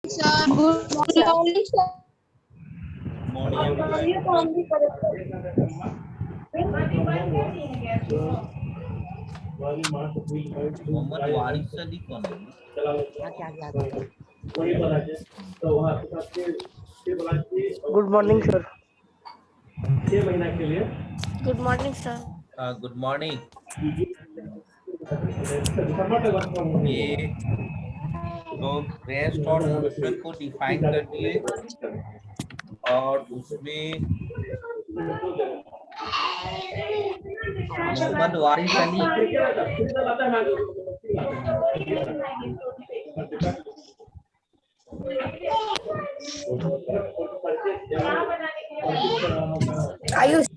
Sir, good morning, sir. Morning everyone. Mohammad Waris Ali कौन है? Good morning sir. Good morning, sir. Good morning. ये लोग rest और मोशन को डिफाइन कर दिए और उसमें Mohammad Waris Ali Ayush.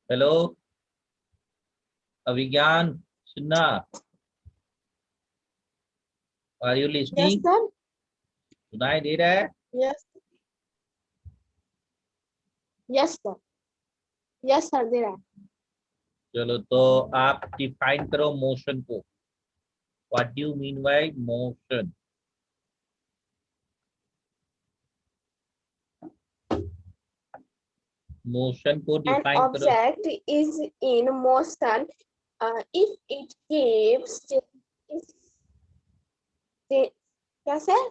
Hello Abhigyan Sinha, are you Yes, listening? sir. सुनाई दे रहा है? Yes. Yes, sir. Yes, sir. There are. चलो तो आप डिफाइन करो मोशन को। What do you mean bye motion? Motion को An डिफाइन करो। object is in motion if it keeps क्या सर?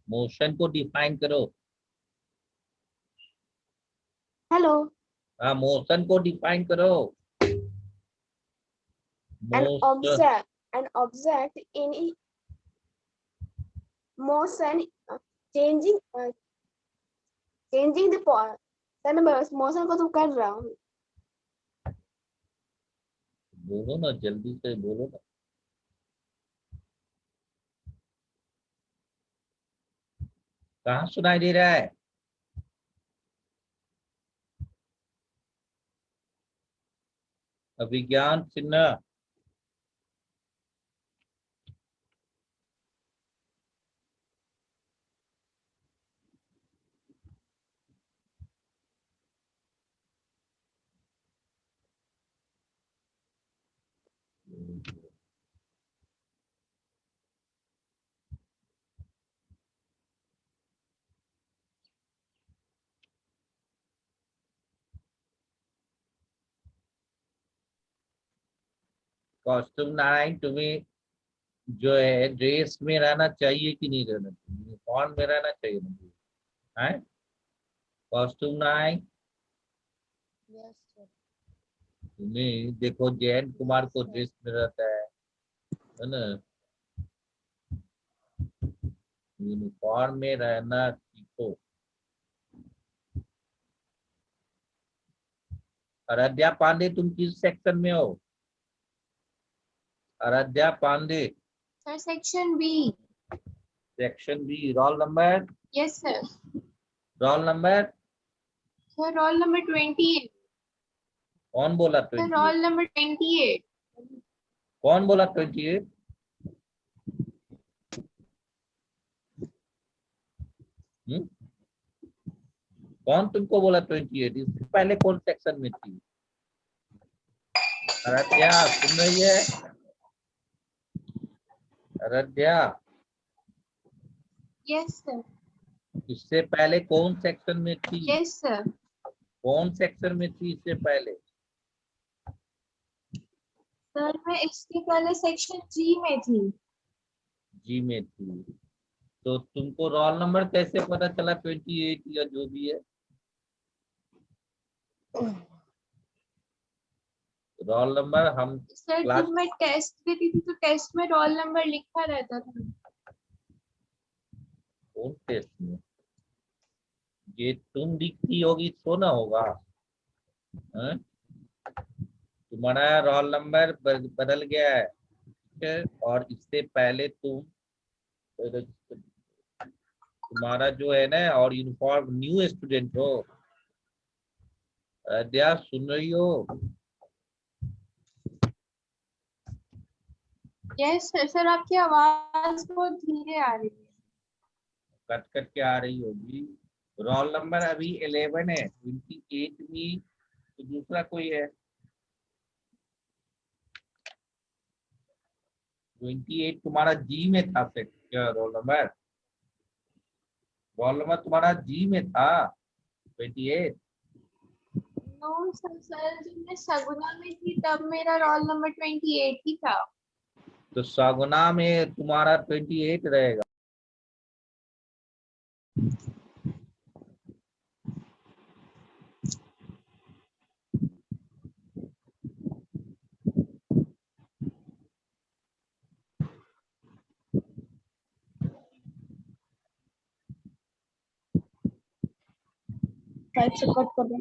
मोशन को डिफाइन करो। हेलो. हाँ, मोशन को डिफाइन करो। An motion object in motion changing changing the sir मैं बस मोशन को तो कर रहा हूँ. बोलो ना, जल्दी से बोलो ना। कहाँ सुनाई दे रहा है? अभिज्ञान सिन्हा, कॉस्ट्यूम नारायण, तुम्हें जो है ड्रेस में रहना चाहिए कि नहीं रहना चाहिए? यूनिफॉर्म में रहना चाहिए ना? है कॉस्ट्यूम नारायण? Yes, sir. तुम्हें देखो, जयंत कुमार को ड्रेस में रहता है ना? यूनिफॉर्म में रहना सीखो। आराध्या पांडे, तुम किस सेक्शन में हो? Aaradhya Pandey, Sir, section B. Section B. Roll number? Yes, sir. Roll number? Sir, roll number 28. कौन बोला Sir, 28? roll number 28. कौन बोला 28? कौन तुमको बोला 28? इससे पहले कौन सेक्शन में थी? आराध्या सुन रही है? Aaradhya, Yes, sir. इससे पहले कौन सेक्शन में थी? Yes, sir. कौन सेक्शन में थी इससे पहले? सर मैं इसके पहले सेक्शन जी में थी. जी में थी। तो तुमको रोल नंबर कैसे पता चला 28 या जो भी है? रोल नंबर हम सर क्लास, जब मैं टेस्ट देती थी तो टेस्ट में रोल नंबर लिखा रहता था. कौन टेस्ट में? ये तुम लिखती होगी तो ना होगा। हैं? तुम्हारा रोल नंबर बदल गया है, ठीक है? और इससे पहले तुम्हारा जो है ना, और यूनिफॉर्म न्यू स्टूडेंट हो। अद्या सुन रही हो? यस सर, आपकी आवाज बहुत धीरे आ रही है। कट कट के आ रही होगी। रोल नंबर अभी 11 है, 28 में तो दूसरा कोई है। 28 तुम्हारा जी में था फिर क्या रोल नंबर तुम्हारा जी में था 28। नो सर, जब मैं सगुना में थी तब मेरा रोल नंबर 28 ही था। तो सगुना में तुम्हारा 28 रहेगा। फाइल से कट कर दें।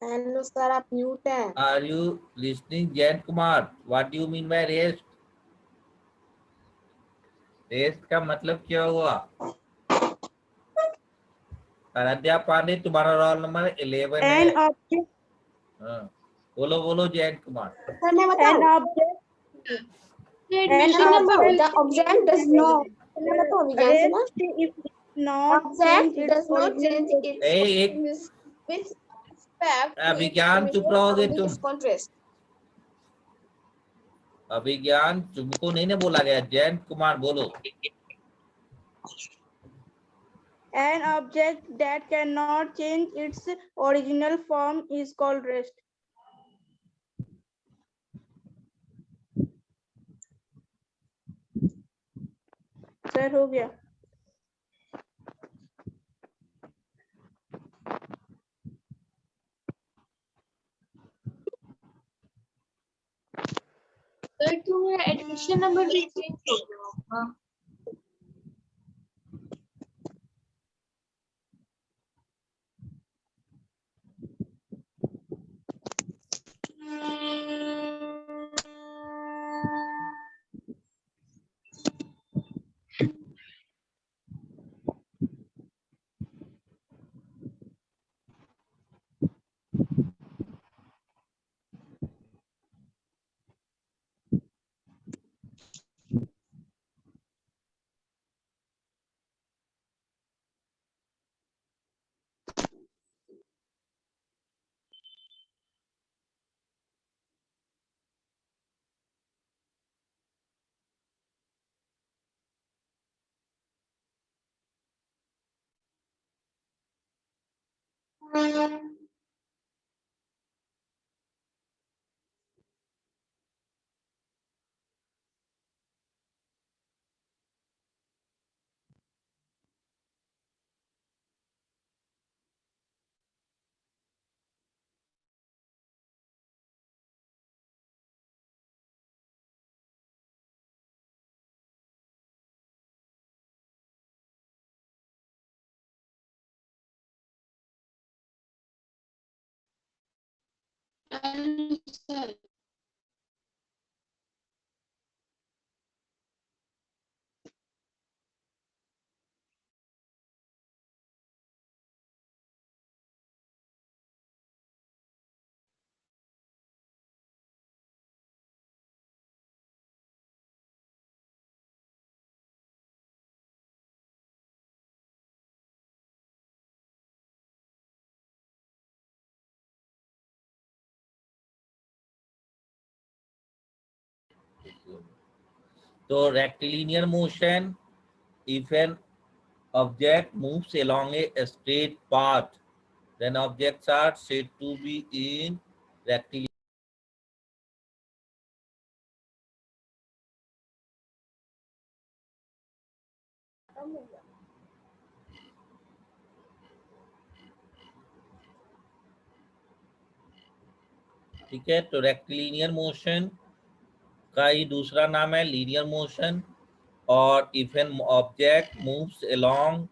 हेलो सर, आप म्यूट हैं। Are you listening Jayant Kumar? What do you mean by rest? Rest का मतलब क्या हुआ? आराध्या पांडे तुम्हारा रोल नंबर 11 है। An object, हाँ, बोलो बोलो जयंत कुमार। सर मैं an बताऊं? object, an admission number object the object does not, मैं बताऊं विज्ञान से ना, rest if not change object its does not original change form. It's एक with respect to its अभिज्ञान चुप original रहोगे form which तुम? is called rest. अभिज्ञान तुमको नहीं ना बोला गया, जयंत कुमार बोलो। An object that cannot change its original form is called rest. Sir हो गया। सर तुम्हारा एडमिशन नंबर भी चेंज हो गया होगा। सर तो rectilinear motion, if an object moves along a straight path, then objects are said to be in rectilinear. ठीक है, तो रेक्टिलिनियर मोशन का ही दूसरा नाम है लीनियर मोशन। और if an object moves along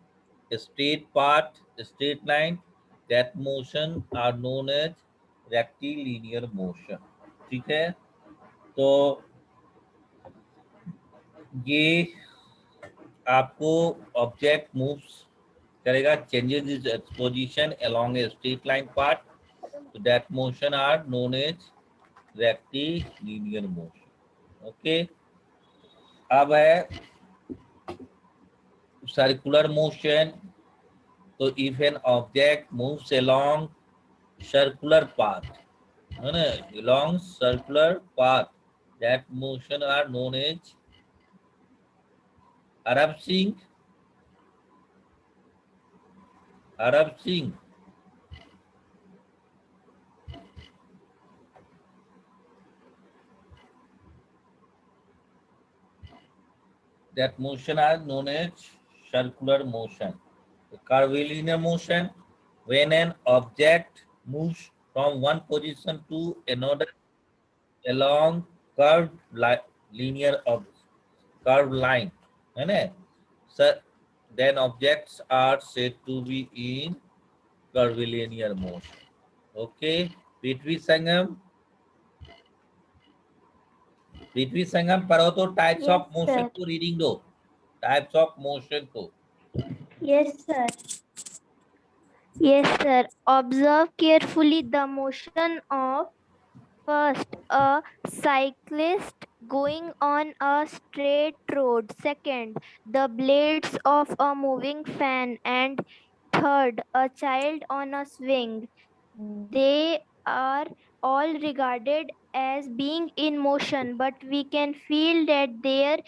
straight path, straight line, that motion are known as rectilinear motion. ठीक है, तो ये आपको ऑब्जेक्ट मूव्स करेगा, changes its position along a straight line path, so that motion are known as rectilinear motion। Okay, अब है circular motion. तो if an object moves along circular path, है ना, along circular path, that motion are known as Arab Singh. Arab Singh, that motion are known as circular motion. Curvilinear motion, when an object moves from one position to another along curved linear of curved line, है ना, so then objects are said to be in curvilinear motion। Okay, पृथ्वी संगम, पृथ्वी संगम पढ़ो तो types Yes, of motion sir. को reading दो, types of motion को। Yes, sir. Yes, sir. Observe carefully the motion of first a cyclist going on a straight road. Second, the blades of a moving fan. And third, a child on a swing. They are all regarded as being in motion, but we can feel that there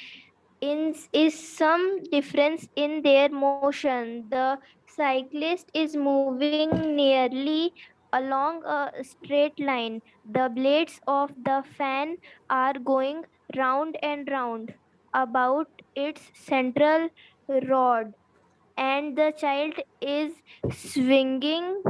is some difference in their motion. The cyclist is moving nearly along a straight line. The blades of the fan are going round and round about its central rod, and the child is swinging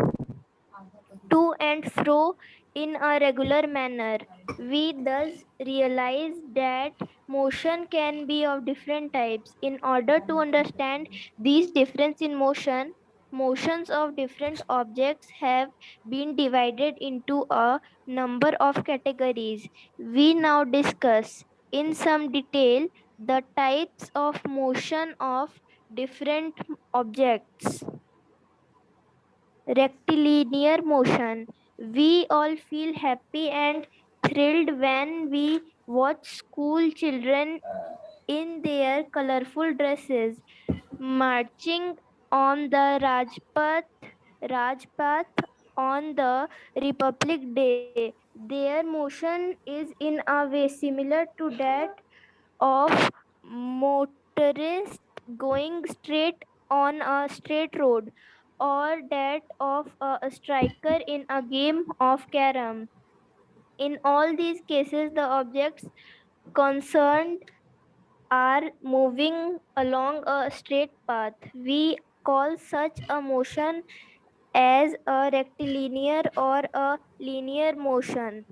to and fro in a regular manner. We thus realize that motion can be of different types. In order to understand these difference in motion, motions of different objects have been divided into a number of categories. We now discuss in some detail the types of motion of different objects. Rectilinear motion. We all feel happy and thrilled when we watch school children in their colorful dresses marching on the Rajpath on the Republic Day. Their motion is in a way similar to that of motorists going straight on a straight road, or that of a striker in a game of carom. In all these cases, the objects concerned are moving along a straight path. We call such a motion as a rectilinear or a linear motion.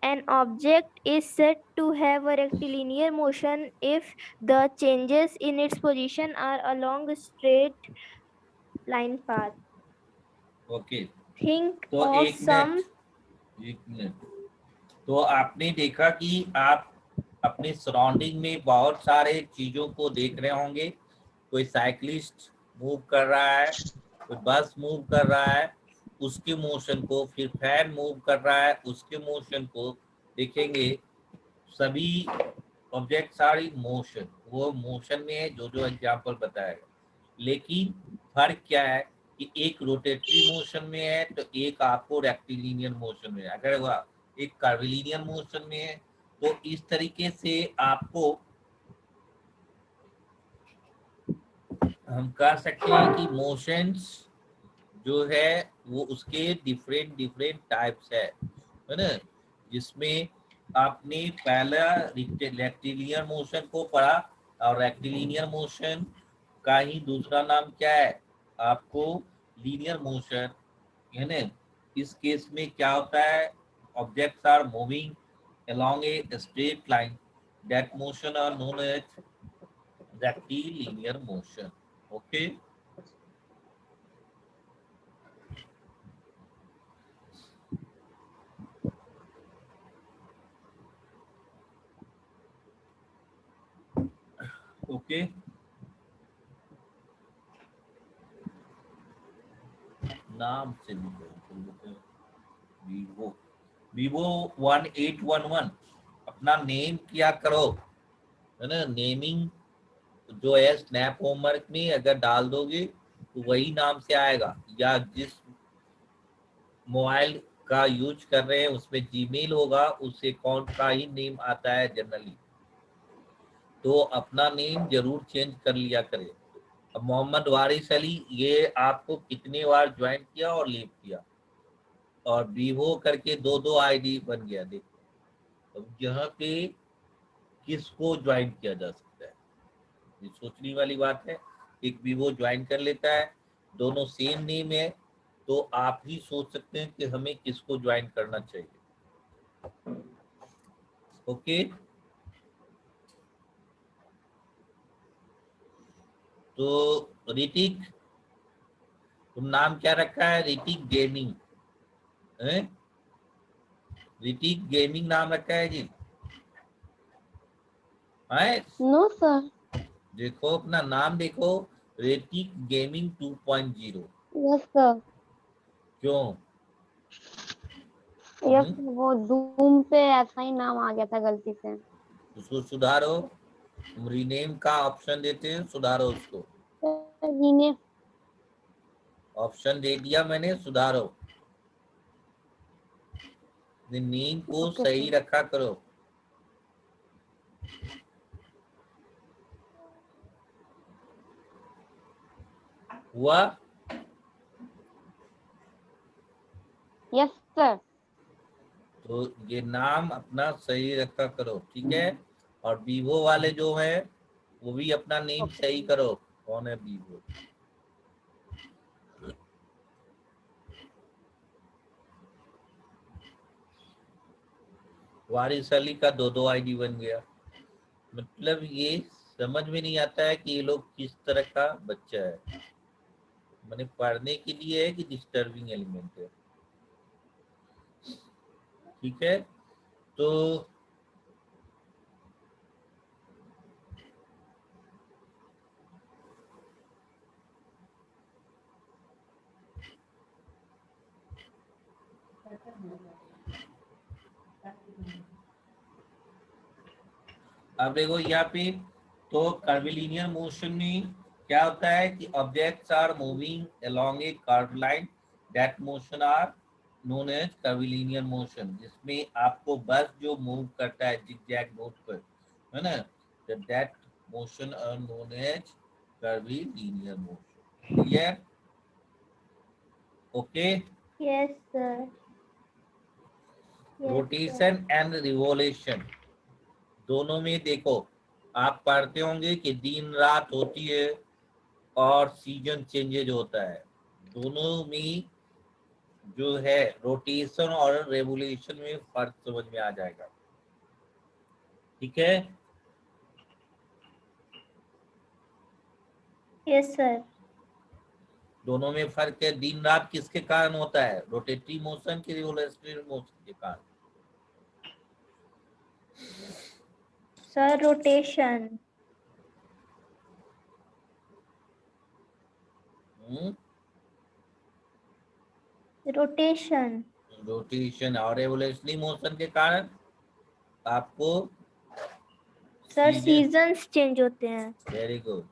An object is said to have a rectilinear motion if the changes in its position are along a straight line path. Okay, Think तो of एक some minute, एक minute. तो आपने देखा कि आप अपने surrounding में बहुत सारे चीजों को देख रहे होंगे। कोई साइकिलिस्ट मूव कर रहा है, कोई बस मूव कर रहा है, उसके मोशन को, फिर फैन मूव कर रहा है, उसके मोशन को देखेंगे। सभी ऑब्जेक्ट्स आर इन मोशन, वो मोशन में है जो जो एग्जांपल बताएगा। लेकिन फर्क क्या है कि एक रोटेटरी मोशन में है तो एक आपको रेक्टिलिनियर मोशन में है। अगर वह एक कर्विलिनियर मोशन में है तो इस तरीके से आपको हम कह सकते हैं कि मोशंस जो है वो उसके डिफरेंट डिफरेंट टाइप्स है ना, जिसमें आपने पहला रेक्टिलिनियर मोशन को पढ़ा, और रेक्टिलिनियर मोशन का ही दूसरा नाम क्या है आपको, लीनियर मोशन है ना। इस केस में क्या होता है, objects are moving along a straight line, that motion are known as rectilinear motion. Okay. Okay. नाम से वीवो वीवो 1811 अपना नेम किया करो, है ना। नेमिंग जो है स्नैप होमवर्क में अगर डाल दोगे तो वही नाम से आएगा, या जिस मोबाइल का यूज कर रहे हैं उसमें जीमेल होगा, उस अकाउंट का ही नेम आता है जनरली। तो अपना नेम जरूर चेंज कर लिया करें। अब मोहम्मद वारिस अली ये आपको कितने बार ज्वाइन किया और लीव किया, और वीवो करके 2 आईडी बन गया। देखो अब यहाँ पे किसको ज्वाइन किया जा सकता है, ये सोचने वाली बात है। एक वीवो ज्वाइन कर लेता है, दोनों सेम नेम है, तो आप ही सोच सकते हैं कि हमें किसको ज्वाइन करना चाहिए। ओके, तो ऋतिक, तुम नाम क्या रखा है, ऋतिक गेमिंग है, ऋतिक गेमिंग नाम रखा है जी, है? No sir. देखो अपना नाम देखो, ऋतिक गेमिंग 2.0। Yes sir. क्यों? यस, वो धूम पे ऐसा ही नाम आ गया था गलती से। उसको सुधारो, रीनेम का ऑप्शन देते हैं, सुधारो उसको। रीने ऑप्शन दे दिया मैंने, सुधारो, नेम को ओके सही सर। रखा करो। हुआ? Yes sir. तो ये नाम अपना सही रखा करो, ठीक है। और वीवो वाले जो है वो भी अपना नेम सही करो, कौन है वीवो। वारिस अली का 2 आईडी बन गया, मतलब ये समझ में नहीं आता है कि ये लोग किस तरह का बच्चा है। मैंने पढ़ने के लिए है कि डिस्टर्बिंग एलिमेंट है, ठीक है। तो अब देखो यहाँ पे, तो कर्विलिनियर मोशन में क्या होता है कि objects are moving along a curve line, that motion are known as curvilinear motion, जिसमें आपको बस जो मूव करता है जिगजैग नोट पर, है ना, that motion are known as curvilinear motion. Clear? Okay. Yes, sir. Yes, sir. Rotation and revolution दोनों में देखो, आप पढ़ते होंगे कि दिन रात होती है और सीजन चेंजेज होता है, दोनों में जो है रोटेशन और रेवोल्यूशन में फर्क समझ में आ जाएगा, ठीक है। Yes, sir. दोनों में फर्क है। दिन रात किसके कारण होता है, रोटेटरी मोशन के रिवोल्यूशनरी मोशन के कारण। Sir, rotation. Rotation. रोटेशन और रेवोल्यूशनरी मोशन के कारण आपको Sir, seasons change होते हैं. Very good.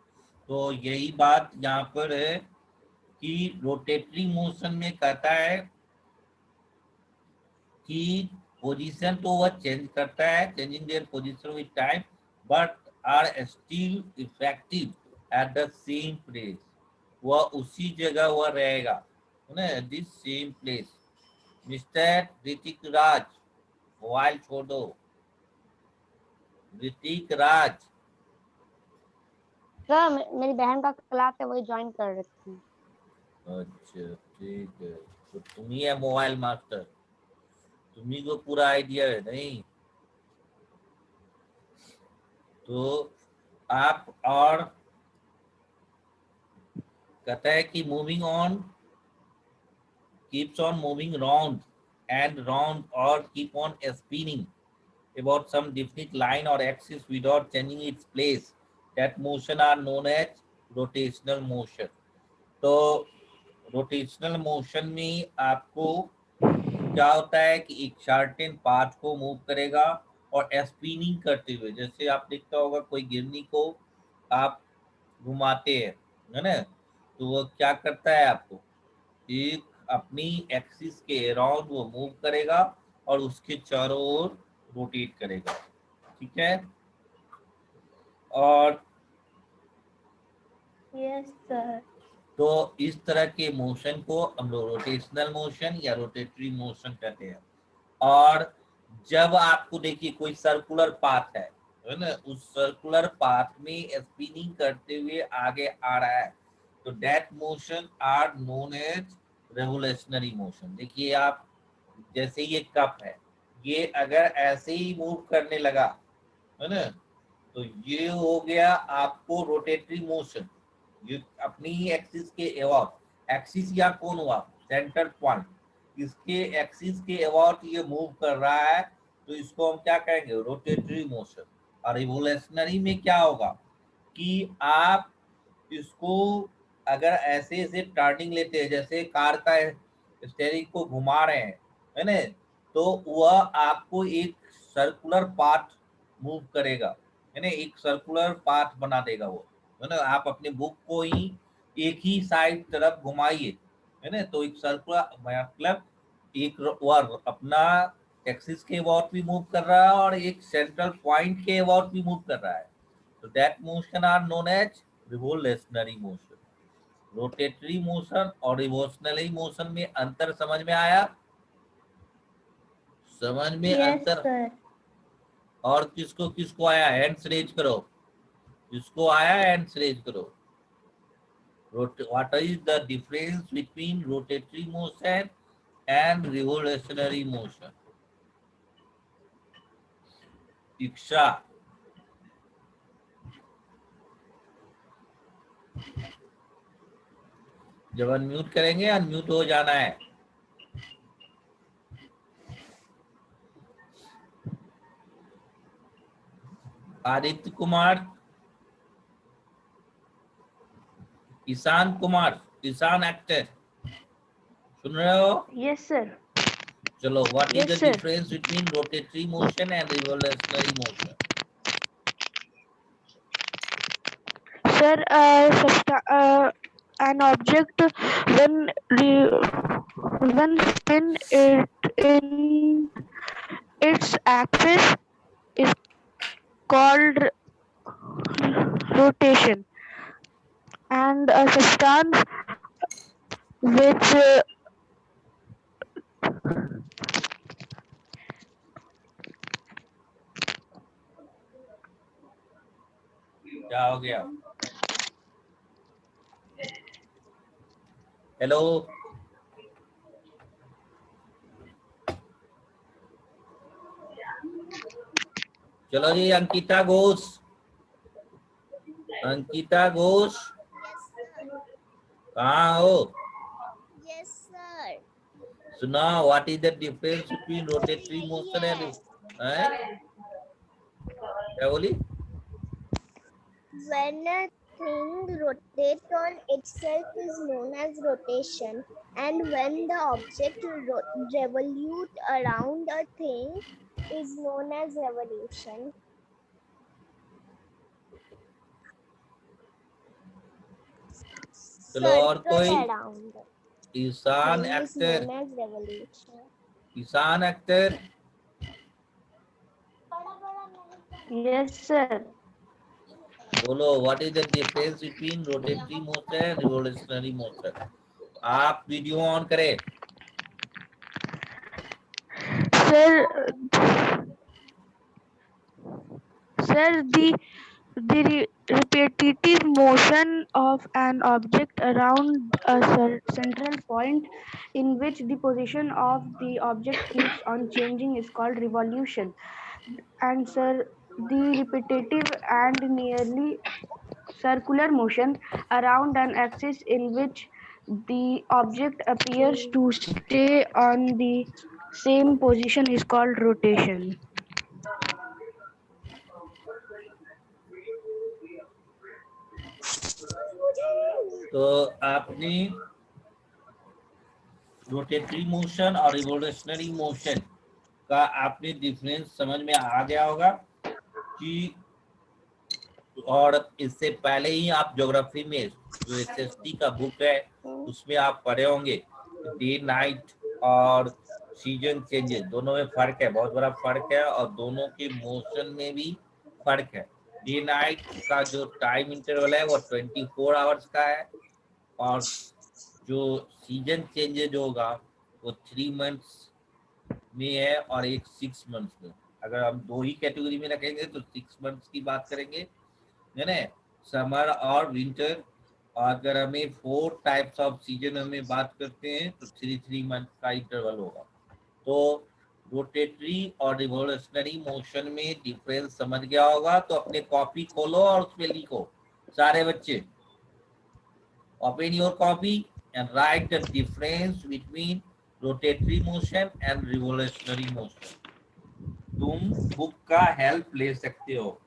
तो यही बात यहाँ पर है कि रोटेटरी मोशन में कहता है कि पोजीशन तो वह चेंज करता है, changing their position with time, but are still effective at the same place, वह उसी जगह वह रहेगा, है ना, this same place. Mister Hrithik Raj, mobile छोड़ दो, ऋतिक राज। सर मेरी बहन का क्लास है, वही ज्वाइन कर रखी हूँ। अच्छा ठीक है, तो तुम ही है मोबाइल मास्टर, तुम्ही को पूरा आइडिया है नहीं? तो आप और कहता है कि moving on, keeps on moving round and round or keep on spinning about some definite line or axis without changing its place, that motion are known as rotational motion. तो रोटेशनल मोशन में आपको क्या होता है कि एक certain path को move करेगा और स्पिनिंग करते हुए, जैसे आप देखता होगा कोई गिरनी को आप घुमाते हैं, है ना, तो वो क्या करता है, आपको एक अपनी एक्सिस के अराउंड वो मूव करेगा और उसके चारों ओर रोटेट करेगा, ठीक है। और यस सर। तो इस तरह के मोशन को हम लोग रोटेशनल मोशन या रोटेटरी मोशन कहते हैं। और जब आपको देखिए कोई सर्कुलर पाथ है ना, उस सर्कुलर पाथ में स्पिनिंग करते हुए आगे आ रहा है, तो that motion are known as revolutionary motion. देखिए आप, जैसे ये कप है, ये अगर ऐसे ही मूव करने लगा, है ना, तो ये हो गया आपको रोटेटरी मोशन। ये अपनी ही एक्सिस के अबाउट, एक्सिस या कौन हुआ, सेंटर पॉइंट, इसके एक्सिस के अबाउट ये मूव कर रहा है, तो इसको हम क्या कहेंगे, रोटेटरी मोशन। और रिवोल्यूशनरी में क्या होगा कि आप इसको अगर ऐसे ऐसे टर्निंग लेते हैं, जैसे कार का स्टीयरिंग को घुमा रहे हैं, है ना, तो वह आपको एक सर्कुलर पाथ मूव करेगा, है ना, एक सर्कुलर पाथ बना देगा वो, है ना। आप अपने बुक को ही एक ही साइड तरफ घुमाइए, है ना, तो एक सर्कुलर मतलब एक वह अपना एक्सिस के अबाउट भी मूव कर रहा है और एक सेंट्रल पॉइंट के अबाउट भी मूव कर रहा है, तो that motion are known as revolutionary motion. Rotatory motion और रिवोल्यूशनरी मोशन में अंतर समझ में आया? समझ में यस अंतर? सर। और किसको किसको आया, हैंड्स रेज करो, जिसको आया हैंड्स रेज करो। What is the difference between rotatory motion and revolutionary motion? इक्षा, जब अनम्यूट करेंगे अनम्यूट हो जाना है। आदित्य कुमार, ईशान कुमार, ईशान एक्टर, सुन रहे हो? Yes, sir. चलो, what is Yes, the sir. Difference between rotatory motion and revolutionary motion? Sir, an object when spin it in its axis is called rotation, and a substance which क्या हो गया? हेलो, चलो जी, अंकिता घोष, अंकिता घोष, कहाँ हो? Yes, sir. सुना, what is the difference between rotatory motion and, क्या बोली? When a thing rotates on itself is known as rotation, and when the object revolutes around a thing is known as revolution. चलो और कोई? Circle around Ishaan thing is एक्टर, known as revolution. Ishaan एक्टर, yes, sir. बोलो what is the difference between rotatory motion and revolutionary motion. आप video on करें। Sir, the repetitive motion of an object around a central point in which the position of the object keeps on changing is called revolution. And sir, the repetitive and nearly circular motion around an axis in which the object appears to stay on the same position is called rotation. तो आपने rotatory motion और revolutionary motion का आपने difference समझ में आ गया होगा कि, और इससे पहले ही आप ज्योग्राफी में जो एसएसटी का बुक है उसमें आप पढ़े होंगे डे नाइट और सीजन चेंजेस दोनों में फर्क है, बहुत बड़ा फर्क है, और दोनों के मोशन में भी फर्क है। डे नाइट का जो टाइम इंटरवल है वो 24 आवर्स का है, और जो सीजन चेंजेज होगा वो 3 मंथ्स में है और एक 6 मंथ्स में। अगर हम दो ही कैटेगरी में रखेंगे तो 6 मंथ्स की बात करेंगे, है ना, समर और विंटर। अगर हमें 4 टाइप्स ऑफ सीजन हमें बात करते हैं तो 3 मंथ का इंटरवल होगा। तो रोटेटरी और रिवोल्यूशनरी मोशन में डिफरेंस समझ गया होगा, तो अपने कॉपी खोलो और उसमें लिखो सारे बच्चे, open your copy and write the difference between rotatory motion and revolutionary motion. तुम बुक का हेल्प ले सकते हो।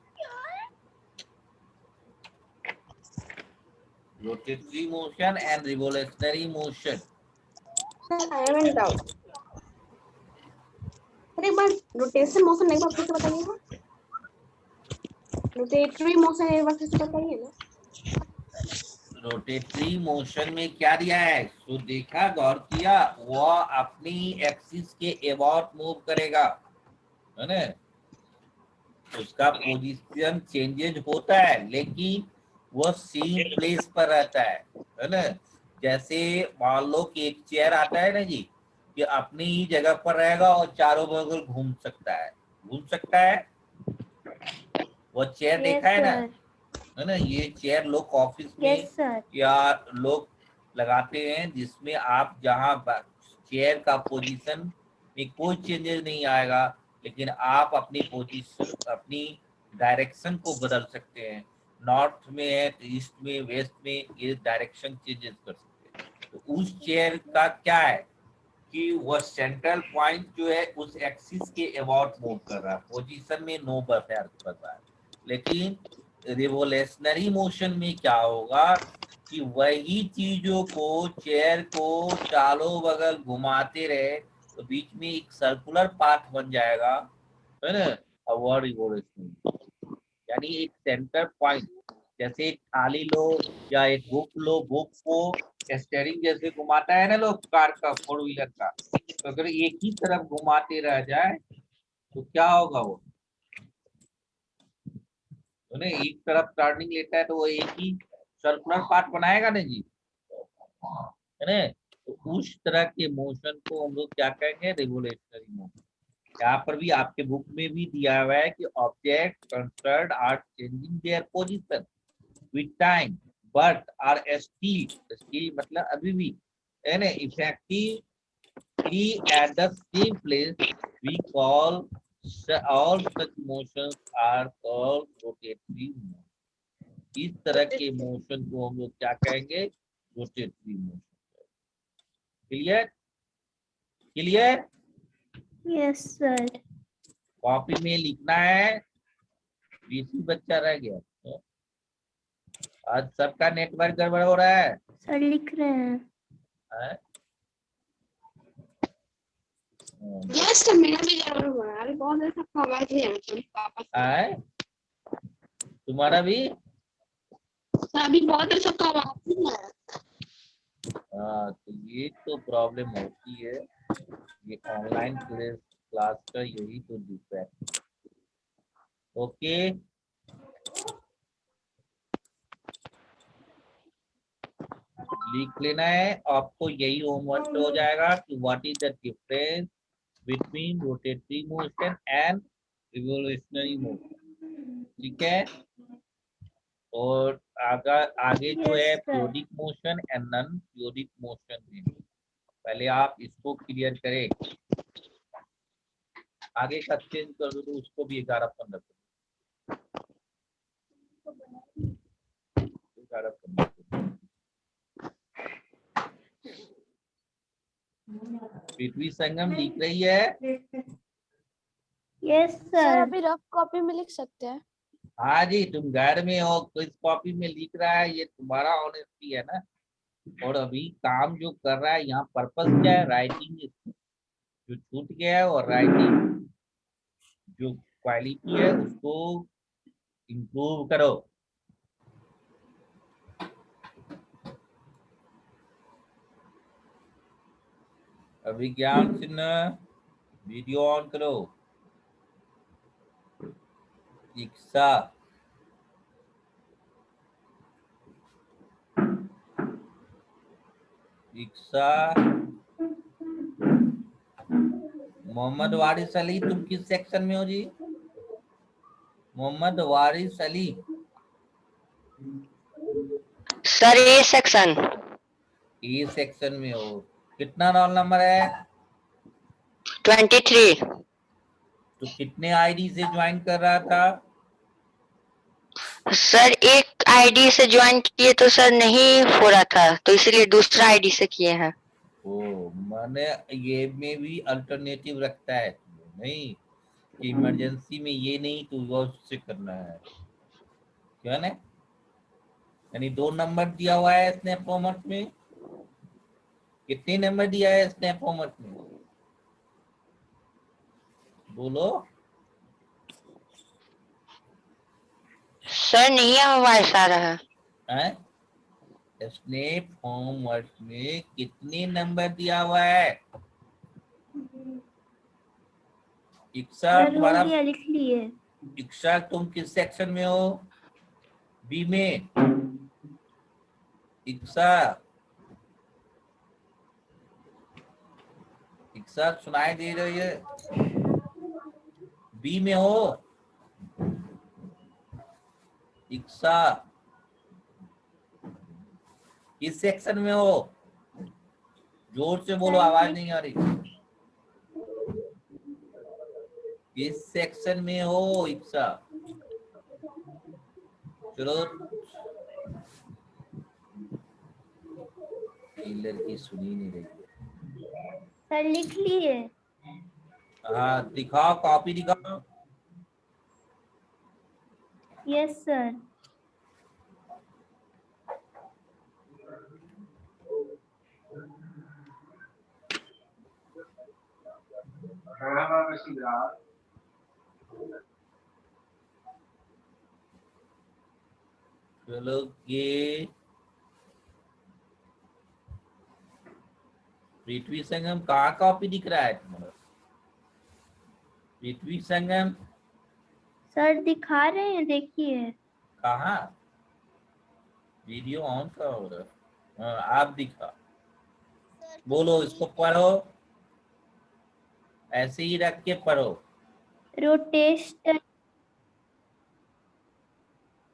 Rotatory motion and revolutionary motion. I have a doubt. अरे बार रोटेशन मोशन एक बार फिर से बताइएगा। रोटेटरी मोशन एक बार फिर से बताइए ना। रोटेटरी मोशन में क्या दिया है, तो देखा, गौर किया, वह अपनी एक्सिस के अबाउट मूव करेगा, है ना, उसका पोजीशन चेंजेज होता है लेकिन वो सेम प्लेस पर रहता है ना। जैसे मान लो कि एक चेयर आता है ना जी, कि अपनी ही जगह पर रहेगा और चारों बगल घूम सकता है, वो चेयर देखा है ना, है ना। ये चेयर लोग ऑफिस में या लोग लगाते हैं जिसमें आप जहाँ चेयर का पोजीशन में कोई चेंजेस नहीं आएगा, लेकिन आप अपनी पोजीशन, अपनी डायरेक्शन को बदल सकते हैं। नॉर्थ में है तो ईस्ट में, वेस्ट में, ये डायरेक्शन चेंजेस कर सकते हैं। तो उस चेयर का क्या है कि वह सेंट्रल पॉइंट जो है उस एक्सिस के अबाउट मूव कर रहा है, पोजीशन में नो फर्क पड़ रहा है। लेकिन रिवोल्यूशनरी मोशन में क्या होगा कि वही चीजों को, चेयर को चारों बगल घुमाते रहे तो बीच में एक सर्कुलर पाथ बन जाएगा, है ना। और रिवोल्यूशन यानी एक सेंटर पॉइंट, जैसे एक थाली लो या एक बुक लो, बुक को स्टीयरिंग जैसे घुमाता है ना लोग कार का, 4 व्हीलर का, तो अगर एक ही तरफ घुमाते रह जाए तो क्या होगा, वो तो नहीं, एक तरफ टर्निंग लेता है तो वो एक ही सर्कुलर पाथ बनाएगा ना जी, है ना। तो उस तरह के मोशन को हम लोग क्या कहेंगे, रिवोल्यूशनरी मोशन। यहाँ पर भी आपके बुक में भी दिया हुआ है कि object construct are changing their position with time but are still मतलब अभी भी, है ना, effectively at the same place. We call all such motions are called rotatory motion। इस तरह के मोशन को हम लोग क्या कहेंगे, rotatory motion. Clear clear? Yes sir. Copy में लिखना है, बीसी बच्चा रह गया। आज सबका नेटवर्क गड़बड़ हो रहा है। सर लिख रहे हैं। यस सर, मेरा भी गड़बड़ हो रहा है। अरे बहुत देर तक आवाज नहीं आ रही वापस। तुम्हारा भी? सर अभी बहुत देर तक आवाज नहीं आ रहा। हाँ, तो ये तो प्रॉब्लम होती है, ये ऑनलाइन क्लास का यही तो डिफेक्ट। ओके, लिख लेना है, आपको यही होमवर्क हो जाएगा कि what is the difference between rotatory motion and revolutionary motion. ठीक है, और आगे जो Yes, है sir. Periodic motion and non periodic motion है, पहले आप इसको क्लियर करें। आगे का चेंज कर दो तो उसको भी 11-15 पृथ्वी संगम लिख रही है। Yes, sir sir. अभी रफ कॉपी में लिख सकते हैं। हाँ जी, तुम घर में हो, किस कॉपी में लिख रहा है, ये तुम्हारा ऑनेस्टी है ना। और अभी काम जो कर रहा है यहाँ पर्पस क्या है, राइटिंग जो छूट गया है और राइटिंग जो क्वालिटी है उसको इम्प्रूव करो। अभिज्ञान चिन्ह वीडियो ऑन करो। इक्सा मोहम्मद वारिस अली, तुम किस सेक्शन में हो जी? Mohammad Waris Ali sir A section. A section में हो। कितना रोल नंबर है? 23। तो कितने आईडी से ज्वाइन कर रहा था? सर एक आईडी से ज्वाइन किए तो सर नहीं हो रहा था, तो इसलिए दूसरा आईडी से किए हैं। ओ, मैंने ये में भी अल्टरनेटिव रखता है, नहीं कि इमरजेंसी में ये नहीं तो वो उससे करना है, क्या ना। यानी 2 नंबर दिया हुआ है स्नैप फॉर्मेट में। कितने नंबर दिया है स्नैप फॉर्मेट में, बोलो। सर नहीं आवाज आ रहा है। स्नैप फॉर्मेट में कितने नंबर दिया हुआ है? इक्सा सर हो तुम्हारा, गया, लिख लिए। इक्सा तुम किस सेक्शन में हो? बी में। इक्सा इक्सा सुनाई दे रही है? बी में हो इक्सा? किस सेक्शन में हो? जोर से बोलो, आवाज नहीं आ रही। किस सेक्शन में हो इक्सा? चलो, लड़की सुनी नहीं रही। सर लिख लिए। हाँ दिखाओ, कॉपी दिखाओ। Yes, sir. चलो, ये पृथ्वी संगम कहाँ कॉपी दिख रहा है तुम्हारा? पृथ्वी संगम सर दिखा रहे हैं, देखिए। कहाँ? वीडियो ऑन का हो रहा है। हाँ, आप दिखा, बोलो, इसको पढ़ो, ऐसे ही रख के पढ़ो। Rotation,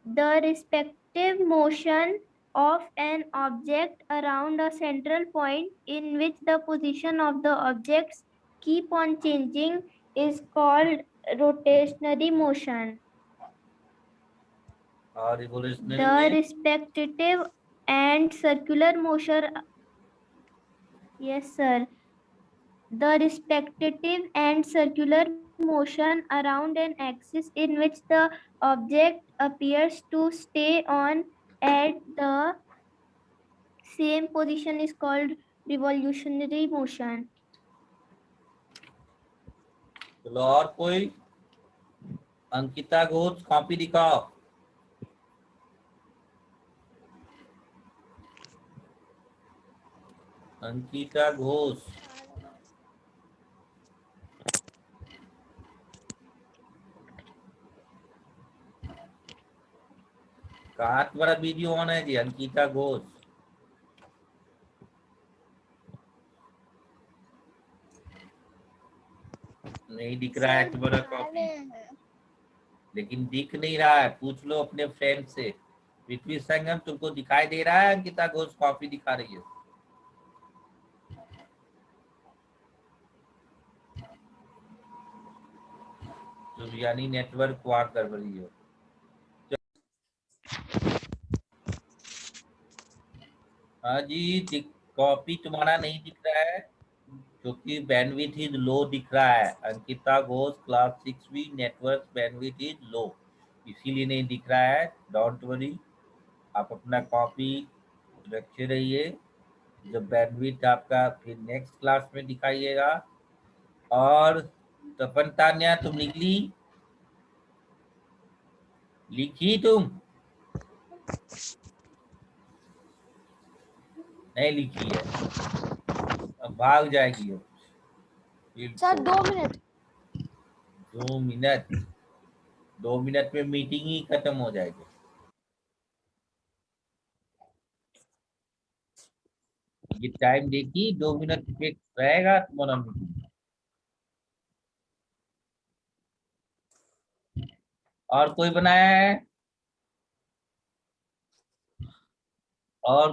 the respective motion of an object around a central point in which the position of the objects keep on changing is called rotationary motion. और रिवोल्यूशनरी The में respective and circular motion, yes sir, the respective and circular motion around an axis in which the object appears to stay on at the same position is called revolutionary motion. चलो, और कोई? Ankita Ghosh, copy दिखाओ। अंकिता घोष, कहाँ तुम्हारा video on है जी? अंकिता घोष, नहीं दिख रहा है सर तुम्हारा दिखा कॉपी, रहे हैं। लेकिन दिख नहीं रहा है। पूछ लो अपने फ्रेंड से। पृथ्वी संगम तुमको दिखाई दे रहा है? अंकिता घोष कॉपी दिखा रही है। तो यानी नेटवर्क वहां कर रही है। हाँ जी, कॉपी तुम्हारा नहीं दिख रहा है क्योंकि बैंडविड्थ इज लो दिख रहा है। Ankita Ghosh class 6 network bandwidth is low, इसीलिए नहीं दिख रहा है। डोंट वरी, आप अपना कॉपी रखे रहिए। जब बैंडविड्थ आपका फिर नेक्स्ट क्लास में दिखाइएगा। और तपन तान्या तुम लिखी तुम नहीं लिखी है, अब भाग जाएगी। अब सर 2 मिनट। 2 मिनट, 2 मिनट में मीटिंग ही खत्म हो जाएगी। ये टाइम देखी, 2 मिनट फिक्स रहेगा तुम्हारा मीटिंग। और कोई बनाया है? और